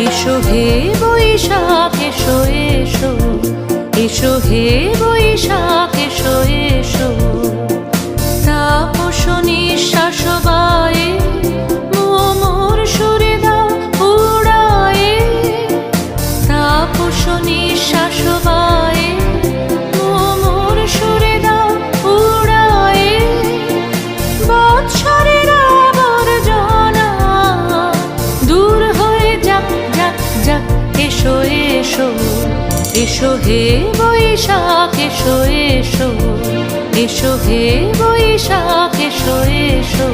এসো হে বৈশাখ এসো এসো, এসো হে বৈশাখ এসো এসো। তাপস নিঃশ্বাস বায়ে মোর সুরে দাও উড়ায়ে, তাপস নিঃশ্বাস বায়ে মোর সুরে দাও উড়ায়ে। বৎসরের আবর্জনা দূর হয়ে যাক যাক যাক, এসো এসো, এসো হে বৈশাখ এসো এসো, এসো হে বৈশাখ এসো এসো।